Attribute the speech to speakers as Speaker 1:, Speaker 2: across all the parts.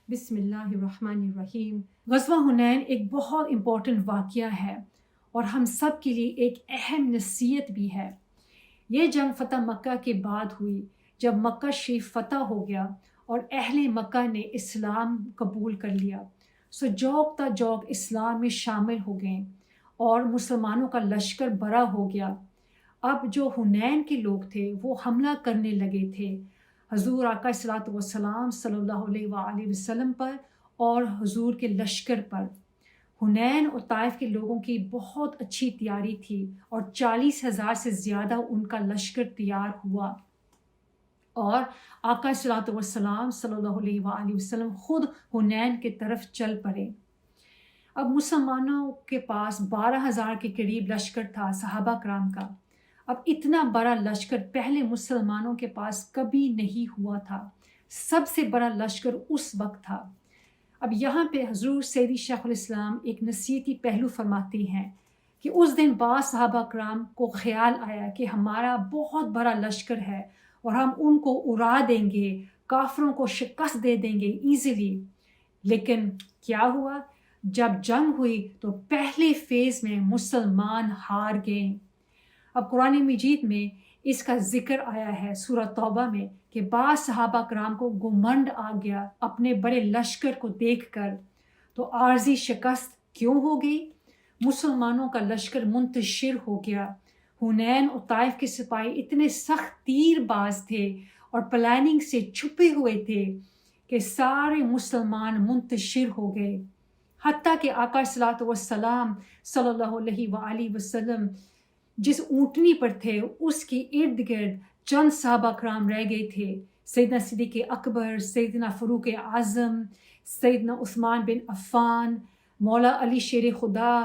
Speaker 1: بسم اللہ الرحمن الرحیم۔ غزوہ حنین ایک بہت امپورٹنٹ واقعہ ہے اور ہم سب کے لیے ایک اہم نصیحت بھی ہے۔ یہ جنگ فتح مکہ کے بعد ہوئی جب مکہ شریف فتح ہو گیا اور اہل مکہ نے اسلام قبول کر لیا، جوگ تا جوگ اسلام میں شامل ہو گئے اور مسلمانوں کا لشکر بڑا ہو گیا۔ اب جو حنین کے لوگ تھے وہ حملہ کرنے لگے تھے حضور آقا صلی اللہ علیہ وآلہ وسلم پر اور حضور کے لشکر پر۔ حنین اور طائف کے لوگوں کی بہت اچھی تیاری تھی اور 40,000 سے زیادہ ان کا لشکر تیار ہوا اور آقا صلی اللہ علیہ وآلہ وسلم خود حنین کی طرف چل پڑے۔ اب مسلمانوں کے پاس 12,000 کے قریب لشکر تھا صحابہ کرام کا۔ اب اتنا بڑا لشکر پہلے مسلمانوں کے پاس کبھی نہیں ہوا تھا، سب سے بڑا لشکر اس وقت تھا۔ اب یہاں پہ حضور سیدی شیخ الاسلام ایک نصیحتی پہلو فرماتے ہیں کہ اس دن بعض صحابہ کرام کو خیال آیا کہ ہمارا بہت بڑا لشکر ہے اور ہم ان کو اڑا دیں گے، کافروں کو شکست دے دیں گے ایزیلی۔ لیکن کیا ہوا؟ جب جنگ ہوئی تو پہلے فیز میں مسلمان ہار گئے۔ اب قرآن مجید میں اس کا ذکر آیا ہے سورہ توبہ میں کہ بعض صحابہ کرام کو گمنڈ آ گیا اپنے بڑے لشکر کو دیکھ کر، تو عارضی شکست کیوں ہو گئی؟ مسلمانوں کا لشکر منتشر ہو گیا۔ حنین اور طائف کے سپاہی اتنے سخت تیر باز تھے اور پلاننگ سے چھپے ہوئے تھے کہ سارے مسلمان منتشر ہو گئے، حتیٰ کہ آقا صلی اللہ علیہ وآلہ وسلم جس اونٹنی پر تھے اس کی ارد گرد چند صحابہ کرام رہ گئے تھے، سیدنا صدیق اکبر، سیدنا فاروق اعظم، سیدنا عثمان بن عفان، مولا علی شیر خدا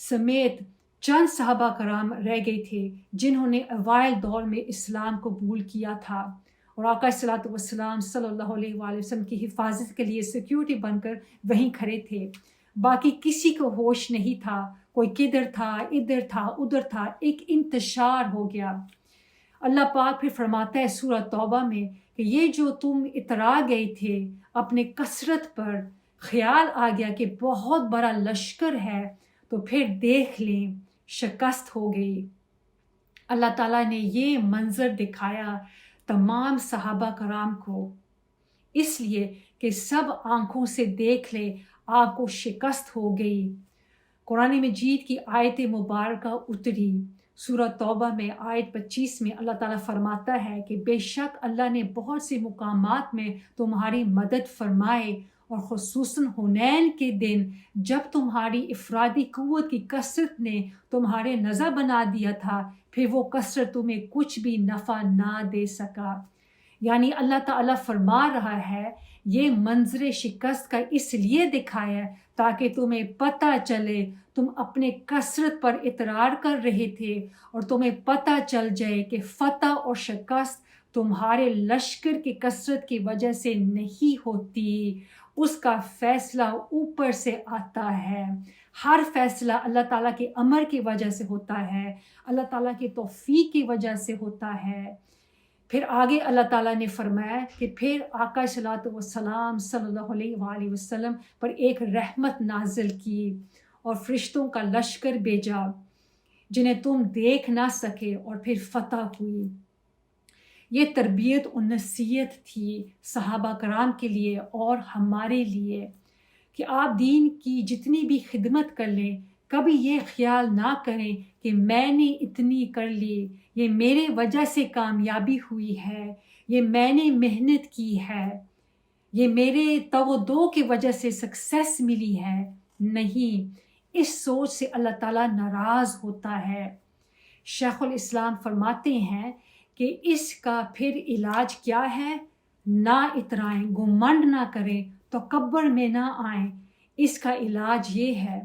Speaker 1: سمیت چند صحابہ کرام رہ گئے تھے جنہوں نے اوائل دور میں اسلام قبول کیا تھا اور آقا صلی اللہ علیہ وآلہ وسلم کی حفاظت کے لیے سیکیورٹی بن کر وہیں کھڑے تھے۔ باقی کسی کو ہوش نہیں تھا، کوئی کدھر تھا، ادھر تھا، ادھر تھا، ایک انتشار ہو گیا۔ اللہ پاک پھر فرماتا ہے سورہ توبہ میں کہ یہ جو تم اترا گئے تھے اپنے کثرت پر، خیال آ گیا کہ بہت بڑا لشکر ہے تو پھر دیکھ لیں شکست ہو گئی۔ اللہ تعالیٰ نے یہ منظر دکھایا تمام صحابہ کرام کو اس لیے کہ سب آنکھوں سے دیکھ لے آپ کو شکست ہو گئی۔ قرآن مجید کی آیت مبارکہ اتری سورہ توبہ میں آیت 25 میں اللہ تعالیٰ فرماتا ہے کہ بے شک اللہ نے بہت سے مقامات میں تمہاری مدد فرمائے اور خصوصاً حنین کے دن جب تمہاری افرادی قوت کی کثرت نے تمہارے نظر بنا دیا تھا، پھر وہ کثرت تمہیں کچھ بھی نفع نہ دے سکا۔ یعنی اللہ تعالیٰ فرما رہا ہے یہ منظر شکست کا اس لیے دکھایا تاکہ تمہیں پتہ چلے تم اپنے کثرت پر اطرار کر رہے تھے اور تمہیں پتہ چل جائے کہ فتح اور شکست تمہارے لشکر کی کثرت کی وجہ سے نہیں ہوتی، اس کا فیصلہ اوپر سے آتا ہے۔ ہر فیصلہ اللہ تعالیٰ کے امر کی وجہ سے ہوتا ہے، اللہ تعالیٰ کی توفیق کی وجہ سے ہوتا ہے۔ پھر آگے اللہ تعالیٰ نے فرمایا کہ پھر آقا صلی اللہ علیہ وآلہ وسلم پر ایک رحمت نازل کی اور فرشتوں کا لشکر بھیجا جنہیں تم دیکھ نہ سکے اور پھر فتح ہوئی۔ یہ تربیت اور نصیحت تھی صحابہ کرام کے لیے اور ہمارے لیے کہ آپ دین کی جتنی بھی خدمت کر لیں کبھی یہ خیال نہ کریں کہ میں نے اتنی کر لی، یہ میرے وجہ سے کامیابی ہوئی ہے، یہ میں نے محنت کی ہے، یہ میرے تودو کی وجہ سے سکسیس ملی ہے۔ نہیں، اس سوچ سے اللہ تعالیٰ ناراض ہوتا ہے۔ شیخ الاسلام فرماتے ہیں کہ اس کا پھر علاج کیا ہے؟ نہ اترائیں، گھمنڈ نہ کریں، تکبر میں نہ آئیں۔ اس کا علاج یہ ہے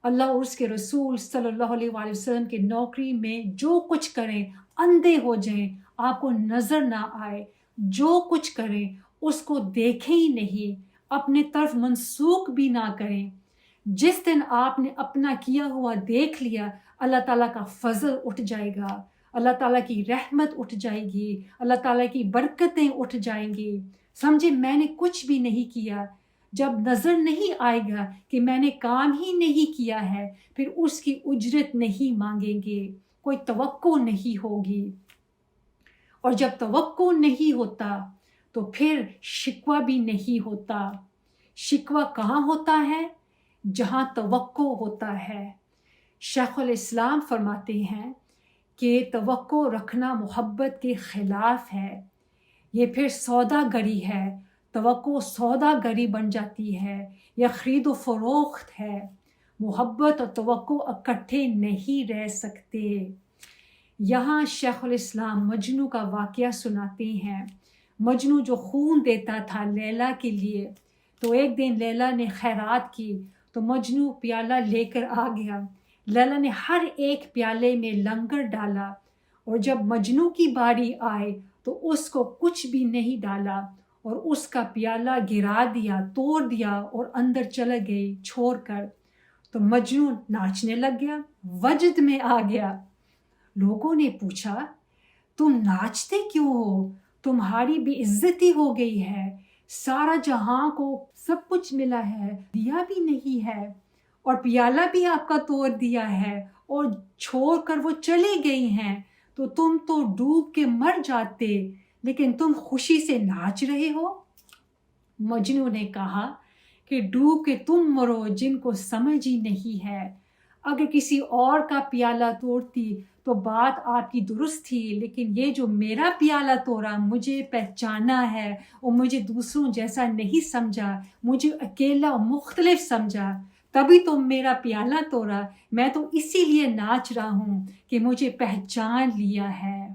Speaker 1: اللہ اور اس کے رسول صلی اللہ علیہ وآلہ وسلم کی نوکری میں جو کچھ کریں اندھے ہو جائیں، آپ کو نظر نہ آئے، جو کچھ کریں اس کو دیکھیں ہی نہیں، اپنے طرف منسوخ بھی نہ کریں۔ جس دن آپ نے اپنا کیا ہوا دیکھ لیا اللہ تعالیٰ کا فضل اٹھ جائے گا، اللہ تعالیٰ کی رحمت اٹھ جائے گی، اللہ تعالیٰ کی برکتیں اٹھ جائیں گی۔ سمجھے میں نے کچھ بھی نہیں کیا، جب نظر نہیں آئے گا کہ میں نے کام ہی نہیں کیا ہے، پھر اس کی اجرت نہیں مانگیں گے، کوئی توقع نہیں ہوگی۔ اور جب توقع نہیں ہوتا تو پھر شکوہ بھی نہیں ہوتا۔ شکوہ کہاں ہوتا ہے؟ جہاں توقع ہوتا ہے۔ شیخ الاسلام فرماتے ہیں کہ توقع رکھنا محبت کے خلاف ہے، یہ پھر سوداگری ہے، توقع سوداگری بن جاتی ہے، یا خرید و فروخت ہے۔ محبت اور توقع اکٹھے نہیں رہ سکتے۔ یہاں شیخ الاسلام مجنو کا واقعہ سناتے ہیں۔ مجنو جو خون دیتا تھا لیلا کے لیے، تو ایک دن لیلا نے خیرات کی تو مجنو پیالہ لے کر آ گیا۔ لیلا نے ہر ایک پیالے میں لنگر ڈالا، اور جب مجنو کی باری آئے تو اس کو کچھ بھی نہیں ڈالا، اور اس کا پیالہ گرا دیا، توڑ دیا اور اندر چلا گئی چھوڑ کر۔ تو مجنو ناچنے لگ گیا، وجد میں آ گیا۔ لوگوں نے پوچھا، تم ناچتے کیوں ہو؟ تمہاری بے عزتی ہو گئی ہے، سارا جہاں کو سب کچھ ملا ہے، دیا بھی نہیں ہے، اور پیالہ بھی آپ کا توڑ دیا ہے، اور چھوڑ کر وہ چلی گئی ہیں، تو تم تو ڈوب کے مر جاتے، لیکن تم خوشی سے ناچ رہے ہو۔ مجنو نے کہا کہ ڈوب کے تم مرو جن کو سمجھ ہی نہیں ہے۔ اگر کسی اور کا پیالہ توڑتی تو بات آپ کی درست تھی، لیکن یہ جو میرا پیالہ توڑا، مجھے پہچانا ہے اور مجھے دوسروں جیسا نہیں سمجھا، مجھے اکیلا اور مختلف سمجھا، تبھی تو میرا پیالہ توڑا۔ میں تو اسی لیے ناچ رہا ہوں کہ مجھے پہچان لیا ہے۔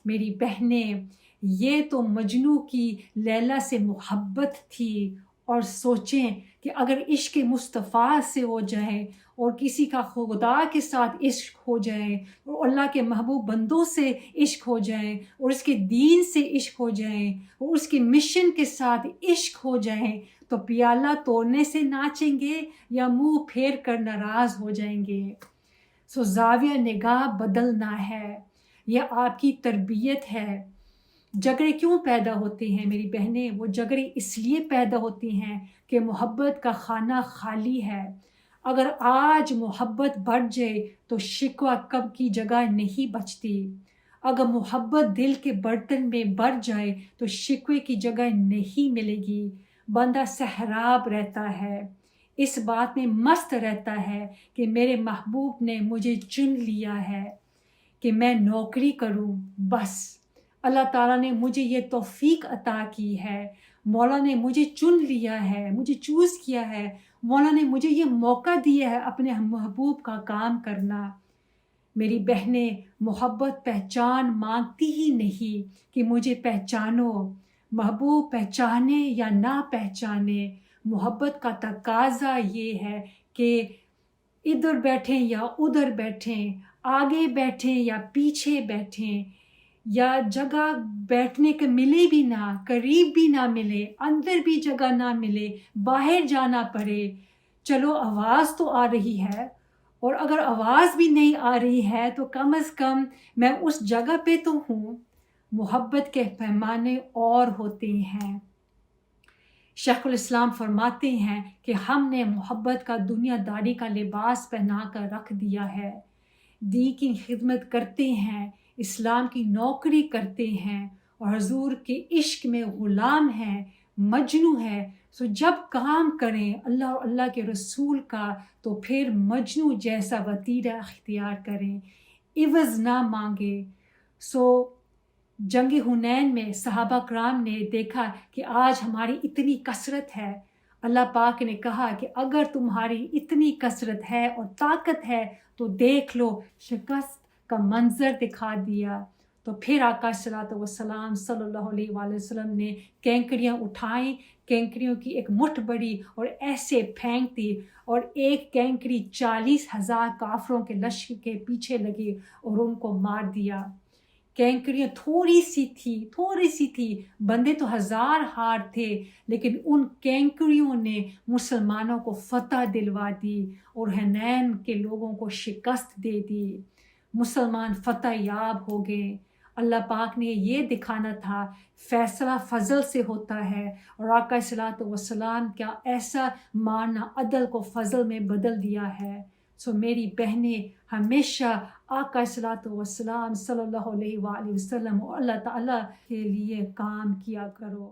Speaker 1: میری بہنیں، یہ تو مجنو کی لیلا سے محبت تھی، اور سوچیں کہ اگر عشق مصطفیٰ سے ہو جائے، اور کسی کا خدا کے ساتھ عشق ہو جائے، اور اللہ کے محبوب بندوں سے عشق ہو جائے، اور اس کے دین سے عشق ہو جائے، اور اس کے مشن کے ساتھ عشق ہو جائے، تو پیالہ توڑنے سے ناچیں گے یا منہ پھیر کر ناراض ہو جائیں گے؟ زاویہ نگاہ بدلنا ہے، یہ آپ کی تربیت ہے۔ جھگڑے کیوں پیدا ہوتے ہیں میری بہنیں؟ وہ جھگڑے اس لیے پیدا ہوتے ہیں کہ محبت کا خانہ خالی ہے۔ اگر آج محبت بڑھ جائے تو شکوہ کب کی جگہ نہیں بچتی۔ اگر محبت دل کے برتن میں بڑھ جائے تو شکوے کی جگہ نہیں ملے گی۔ بندہ سحراب رہتا ہے، اس بات میں مست رہتا ہے کہ میرے محبوب نے مجھے چن لیا ہے کہ میں نوکری کروں، بس اللہ تعالیٰ نے مجھے یہ توفیق عطا کی ہے، مولا نے مجھے چن لیا ہے، مجھے چوز کیا ہے، مولا نے مجھے یہ موقع دیا ہے اپنے محبوب کا کام کرنا۔ میری بہنیں، محبت پہچان مانگتی ہی نہیں کہ مجھے پہچانو۔ محبوب پہچانے یا نہ پہچانے، محبت کا تقاضا یہ ہے کہ ادھر بیٹھیں یا ادھر بیٹھیں، آگے بیٹھیں یا پیچھے بیٹھیں، یا جگہ بیٹھنے کے ملے بھی نہ، قریب بھی نہ ملے، اندر بھی جگہ نہ ملے، باہر جانا پڑے، چلو آواز تو آ رہی ہے، اور اگر آواز بھی نہیں آ رہی ہے تو کم از کم میں اس جگہ پہ تو ہوں۔ محبت کے پیمانے اور ہوتے ہیں۔ شیخ الاسلام فرماتے ہیں کہ ہم نے محبت کا دنیا داری کا لباس پہنا کر رکھ دیا ہے، دین کی خدمت کرتے ہیں، اسلام کی نوکری کرتے ہیں، اور حضور کے عشق میں غلام ہیں، مجنو ہے۔ سو جب کام کریں اللہ اور اللہ کے رسول کا تو پھر مجنو جیسا وتیرہ اختیار کریں، عوض نہ مانگے۔ سو جنگ حنین میں صحابہ کرام نے دیکھا کہ آج ہماری اتنی کثرت ہے، اللہ پاک نے کہا کہ اگر تمہاری اتنی کثرت ہے اور طاقت ہے تو دیکھ لو، شکست کا منظر دکھا دیا۔ تو پھر آقا صلی اللہ علیہ وآلہ وسلم نے کینکریاں اٹھائیں، کینکریوں کی ایک مٹھ بڑی اور ایسے پھینک دی، اور ایک کینکری 40,000 کافروں کے لشکر کے پیچھے لگی اور ان کو مار دیا۔ کینکریاں تھوڑی سی تھی، بندے تو 1000 ہار تھے، لیکن ان کینکریوں نے مسلمانوں کو فتح دلوا دی اور حنین کے لوگوں کو شکست دے دی۔ مسلمان فتح یاب ہو گئے۔ اللہ پاک نے یہ دکھانا تھا فیصلہ فضل سے ہوتا ہے، اور آقا صلوات والسلام کا ایسا ماننا عدل کو فضل میں بدل دیا ہے۔ سو میری بہنیں ہمیشہ آقا صلوات والسلام صلی اللہ علیہ وآلہ وسلم اور اللہ تعالیٰ کے لیے کام کیا کرو۔